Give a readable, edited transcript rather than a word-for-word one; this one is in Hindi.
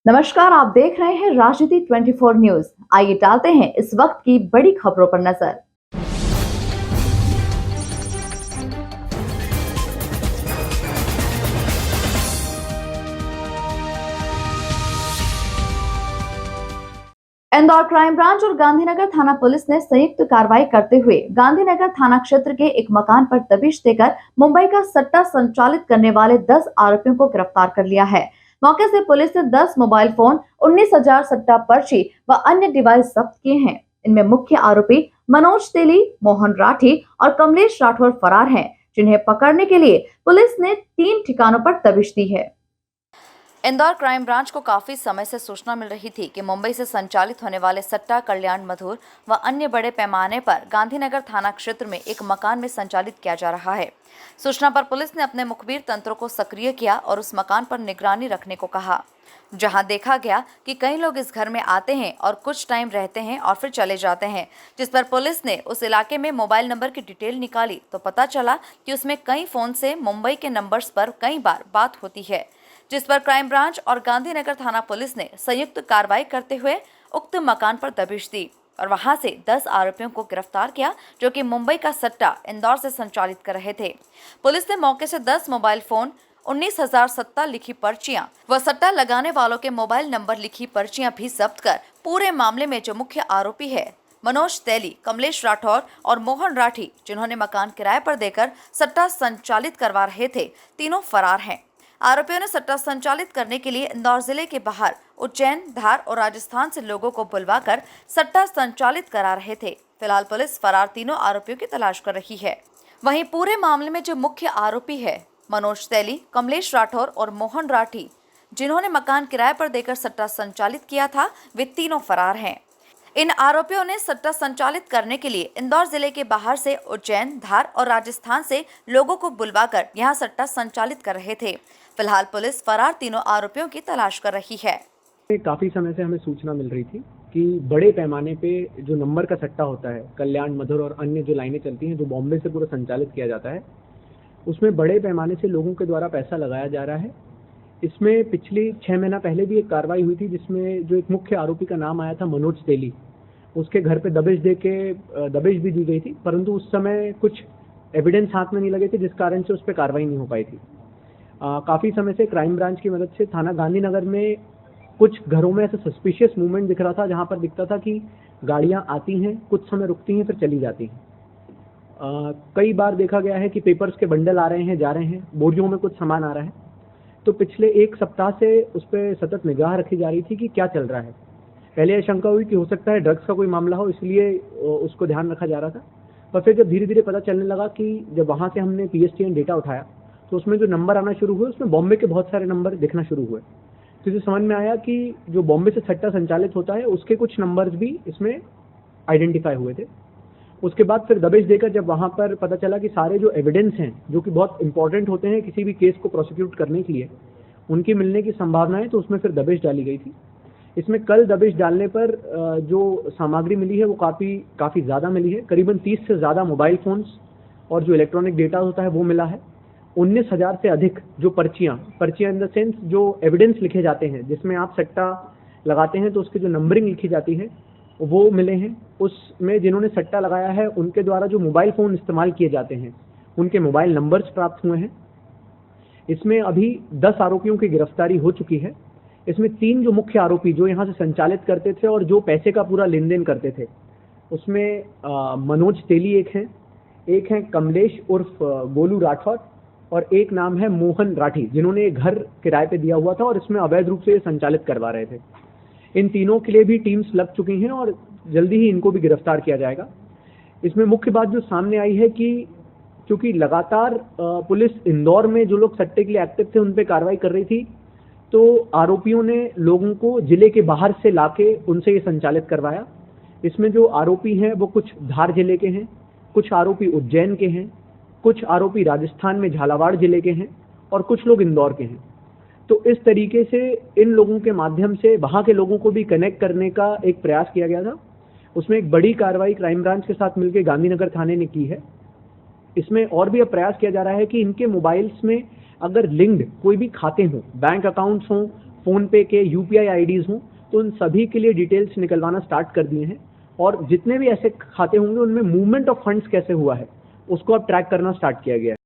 नमस्कार, आप देख रहे हैं राजनीति 24 न्यूज। आइए डालते हैं इस वक्त की बड़ी खबरों पर नजर। इंदौर क्राइम ब्रांच और गांधीनगर थाना पुलिस ने संयुक्त कार्रवाई करते हुए गांधीनगर थाना क्षेत्र के एक मकान पर दबिश देकर मुंबई का सट्टा संचालित करने वाले 10 आरोपियों को गिरफ्तार कर लिया है। मौके से पुलिस ने 10 मोबाइल फोन, 19,000 सट्टा पर्ची व अन्य डिवाइस जब्त किए हैं। इनमें मुख्य आरोपी मनोज तेली, मोहन राठी और कमलेश राठौर फरार हैं, जिन्हें पकड़ने के लिए पुलिस ने 3 ठिकानों पर दबिश दी है। इंदौर क्राइम ब्रांच को काफी समय से सूचना मिल रही थी कि मुंबई से संचालित होने वाले सट्टा, कल्याण मधुर व अन्य बड़े पैमाने पर गांधीनगर थाना क्षेत्र में एक मकान में संचालित किया जा रहा है। सूचना पर पुलिस ने अपने मुखबिर तंत्रों को सक्रिय किया और उस मकान पर निगरानी रखने को कहा, जहां देखा गया कि कई लोग इस घर में आते हैं और कुछ टाइम रहते हैं और फिर चले जाते हैं। जिस पर पुलिस ने उस इलाके में मोबाइल नंबर की डिटेल निकाली तो पता चला कि उसमें कई फोन से मुंबई के नंबर्स पर कई बार बात होती है, जिस पर क्राइम ब्रांच और गांधीनगर थाना पुलिस ने संयुक्त कार्रवाई करते हुए उक्त मकान पर दबिश दी और वहां से 10 आरोपियों को गिरफ्तार किया, जो कि मुंबई का सट्टा इंदौर से संचालित कर रहे थे। पुलिस ने मौके से 10 मोबाइल फोन, 19,000 सट्टा लिखी पर्चियां व सट्टा लगाने वालों के मोबाइल नंबर लिखी पर्चियां भी जब्त कर पूरे मामले में जो मुख्य आरोपी है मनोज तेली, कमलेश राठौर और मोहन राठी, जिन्होंने मकान किराए पर देकर सट्टा संचालित करवा रहे थे, तीनों फरार हैं। आरोपियों ने सट्टा संचालित करने के लिए इंदौर जिले के बाहर उज्जैन, धार और राजस्थान से लोगों को बुलवाकर सट्टा संचालित करा रहे थे। फिलहाल पुलिस फरार तीनों आरोपियों की तलाश कर रही है। वहीं पूरे मामले में जो मुख्य आरोपी है मनोज तेली, कमलेश राठौर और मोहन राठी, जिन्होंने मकान किराए पर देकर सट्टा संचालित किया था, वे तीनों फरार हैं। इन आरोपियों ने सट्टा संचालित करने के लिए इंदौर जिले के बाहर से उज्जैन, धार और राजस्थान से लोगों को बुलवाकर यहां सट्टा संचालित कर रहे थे। फिलहाल पुलिस फरार तीनों आरोपियों की तलाश कर रही है। काफी समय से हमें सूचना मिल रही थी कि बड़े पैमाने पे जो नंबर का सट्टा होता है, कल्याण मधुर और अन्य जो लाइनें चलती हैं, जो बॉम्बे से पूरा संचालित किया जाता है, उसमें बड़े पैमाने से लोगों के द्वारा पैसा लगाया जा रहा है। इसमें पिछली 6 महीना पहले भी एक कार्रवाई हुई थी, जिसमें जो एक मुख्य आरोपी का नाम आया था मनोज तेली, उसके घर पे दबिश भी दी गई थी, परंतु उस समय कुछ एविडेंस हाथ में नहीं लगे थे, जिस कारण से उस पर कार्रवाई नहीं हो पाई थी। काफ़ी समय से क्राइम ब्रांच की मदद से थाना गांधीनगर में कुछ घरों में ऐसा सस्पिशियस मूवमेंट दिख रहा था, जहां पर दिखता था कि गाड़ियां आती हैं, कुछ समय रुकती हैं, फिर चली जाती हैं। कई बार देखा गया है कि पेपर्स के बंडल आ रहे हैं, जा रहे हैं, बोरियों में कुछ सामान आ रहा है। तो पिछले 1 सप्ताह से उस पर सतत निगाह रखी जा रही थी कि क्या चल रहा है। पहले यह शंका हुई कि हो सकता है ड्रग्स का कोई मामला हो, इसलिए उसको ध्यान रखा जा रहा था। पर फिर जब धीरे धीरे पता चलने लगा कि जब वहाँ से हमने PSTN डेटा उठाया तो उसमें जो नंबर आना शुरू हुए, उसमें बॉम्बे के बहुत सारे नंबर दिखना शुरू हुए। तो इसे समझ में आया कि जो बॉम्बे से सट्टा संचालित होता है, उसके कुछ नंबर्स भी इसमें आइडेंटिफाई हुए थे। उसके बाद फिर दबिश देकर जब वहाँ पर पता चला कि सारे जो एविडेंस हैं, जो कि बहुत इंपॉर्टेंट होते हैं किसी भी केस को प्रोसिक्यूट करने के लिए, उनकी मिलने की संभावना है, तो उसमें फिर दबिश डाली गई थी। इसमें कल दबिश डालने पर जो सामग्री मिली है वो काफ़ी ज़्यादा मिली है। करीबन 30 से ज़्यादा मोबाइल फ़ोन्स और जो इलेक्ट्रॉनिक डेटा होता है वो मिला है। 19,000 से अधिक जो पर्चियाँ इन द सेंस जो एविडेंस लिखे जाते हैं, जिसमें आप सट्टा लगाते हैं तो उसकी जो नंबरिंग लिखी जाती है, वो मिले हैं। उसमें जिन्होंने सट्टा लगाया है उनके द्वारा जो मोबाइल फ़ोन इस्तेमाल किए जाते हैं, उनके मोबाइल नंबर्स प्राप्त हुए हैं। इसमें अभी 10 आरोपियों की गिरफ्तारी हो चुकी है। इसमें 3 जो मुख्य आरोपी जो यहाँ से संचालित करते थे और जो पैसे का पूरा लेन देन करते थे, उसमें मनोज तेली एक हैं कमलेश उर्फ गोलू राठौर, और एक नाम है मोहन राठी, जिन्होंने घर किराए पे दिया हुआ था और इसमें अवैध रूप से ये संचालित करवा रहे थे। इन तीनों के लिए भी टीम्स लग चुकी हैं और जल्दी ही इनको भी गिरफ्तार किया जाएगा। इसमें मुख्य बात जो सामने आई है कि क्योंकि लगातार पुलिस इंदौर में जो लोग सट्टे के लिए एक्टिव थे उन पे कार्रवाई कर रही थी, तो आरोपियों ने लोगों को जिले के बाहर से लाके उनसे ये संचालित करवाया। इसमें जो आरोपी हैं वो कुछ धार जिले के हैं, कुछ आरोपी उज्जैन के हैं, कुछ आरोपी राजस्थान में झालावाड़ जिले के हैं और कुछ लोग इंदौर के हैं। तो इस तरीके से इन लोगों के माध्यम से वहाँ के लोगों को भी कनेक्ट करने का एक प्रयास किया गया था। उसमें एक बड़ी कार्रवाई क्राइम ब्रांच के साथ मिलकर गांधीनगर थाने ने की है। इसमें और भी अब प्रयास किया जा रहा है कि इनके मोबाइल्स में अगर लिंक्ड कोई भी खाते हों, बैंक अकाउंट्स हों, फ़ोन पे के UPI IDs हों, तो उन सभी के लिए डिटेल्स निकलवाना स्टार्ट कर दिए हैं। और जितने भी ऐसे खाते होंगे उनमें मूवमेंट ऑफ फंड्स कैसे हुआ है उसको अब ट्रैक करना स्टार्ट किया गया है।